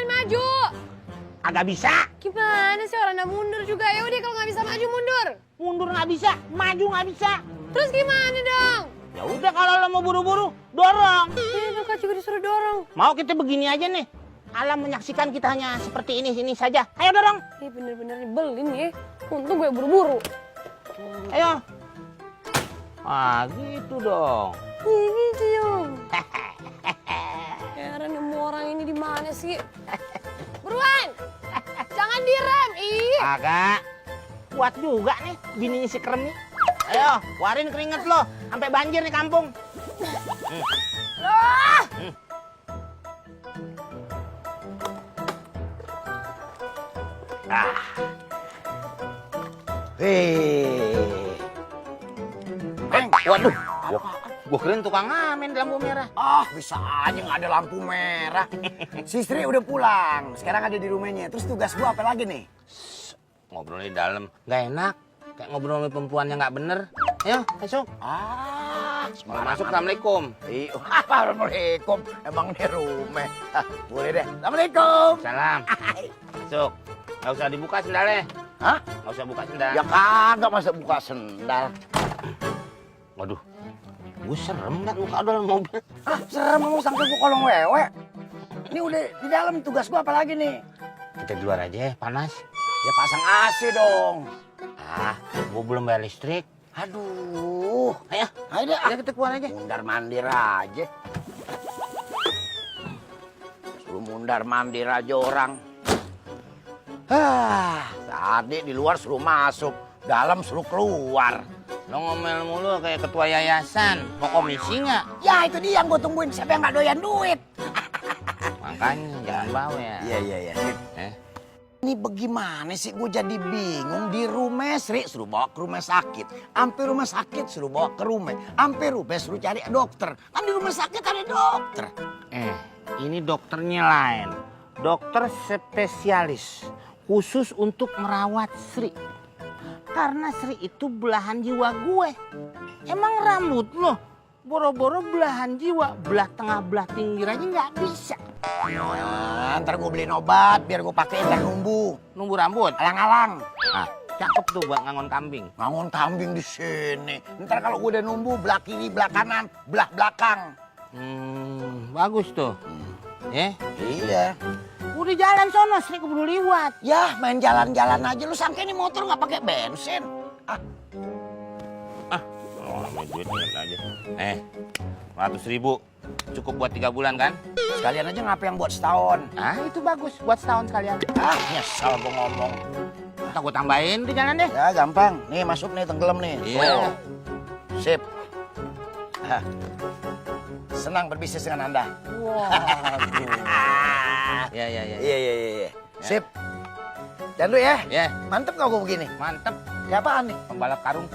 buruan maju. Agak bisa. Gimana sih orang udah mundur juga? Ya udah kalau nggak bisa maju mundur. Mundur nggak bisa, maju nggak bisa. Terus gimana dong? Ya udah kalau lo mau buru-buru, dorong. Kakak juga disuruh dorong. Mau kita begini aja nih. Alam menyaksikan kita hanya seperti ini saja. Ayo dorong. Ih bener-bener nyebelin ya. Untung gue buru-buru. Ayo. Ah gitu dong. Gitu dong. Heran nemu orang ini di mana sih? Buruan. Jangan direm. Ih. Agak. Kuat juga nih bininya si Krem nih. Ayo, warin keringet lo. Sampai banjir nih kampung. Loh. Waduh. Gua keren tukang ngamen lampu merah. Ah, bisa aja nggak ada lampu merah. Si istri udah pulang, sekarang ada di rumahnya. Terus tugas gua apa lagi nih? Ngobrol di dalam. Nggak enak. Kayak ngobrol sama perempuan yang nggak bener. Ayo, masuk. Mau masuk, Assalamualaikum. Assalamualaikum. Emang di rumah. Boleh deh. Assalamualaikum. Salam. Masuk. Nggak usah dibuka sendalnya. Hah? Nggak usah buka sendal. Ya kagak masa buka sendal. Waduh. Gue serem nggak buka dalam mobil. Serem lu sampai gua kolong wewe. Ini udah di dalam, tugas gua apa lagi nih? Kita di luar aja, panas. Ya pasang AC dong. Gue belum bayar listrik. Aduh. Ayo, Ayo deh. ayo kita keluar aja. Mundar mandir aja. Suruh mundar mandir aja orang. Tadi di luar suruh masuk, dalam suruh keluar. Lo ngomel mulu kayak ketua yayasan. Mau komisi nggak? Ya itu dia yang gue tungguin, siapa yang nggak doyan duit. Makanya jangan bawa ya. Iya. Ini bagaimana sih gue jadi bingung. Di rumah Sri suruh bawa ke rumah sakit. Sampai rumah sakit suruh bawa ke rumah. Sampai rumah suruh cari dokter. Kan di rumah sakit ada dokter. Ini dokternya lain. Dokter spesialis. Khusus untuk merawat Sri. Karena Sri itu belahan jiwa gue. Emang rambut lo boro-boro belahan jiwa, belah tengah, belah pinggir aja nggak bisa. Nah, ntar gue beliin obat biar gue pakai dan numbu. Numbu rambut? Alang-alang. Cakep tuh buat ngangon kambing. Ngangon kambing di sini. Ntar kalau gue udah numbu, belah kiri, belah kanan, belah belakang. Bagus tuh. Iya. Udah jalan sono, Sri keburu liwat. Ya, main jalan-jalan aja. Lu sangka ini motor nggak pakai bensin? Namanya duit inget aja. 100.000. Cukup buat 3 bulan kan? Sekalian aja ngapa yang buat setahun? Itu bagus. Buat setahun sekalian. Nyesal gue ngomong. Ntar gue tambahin di jalan deh. Ya, gampang. Nih, masuk nih, tenggelam nih. Iya. Sip. Senang berbisnis dengan Anda. Waduh. Iya. Iya. Sip. Dan lu ya? Ya, Mantep gak gue begini? mantep. Ya apaan nih? Pembalap karung.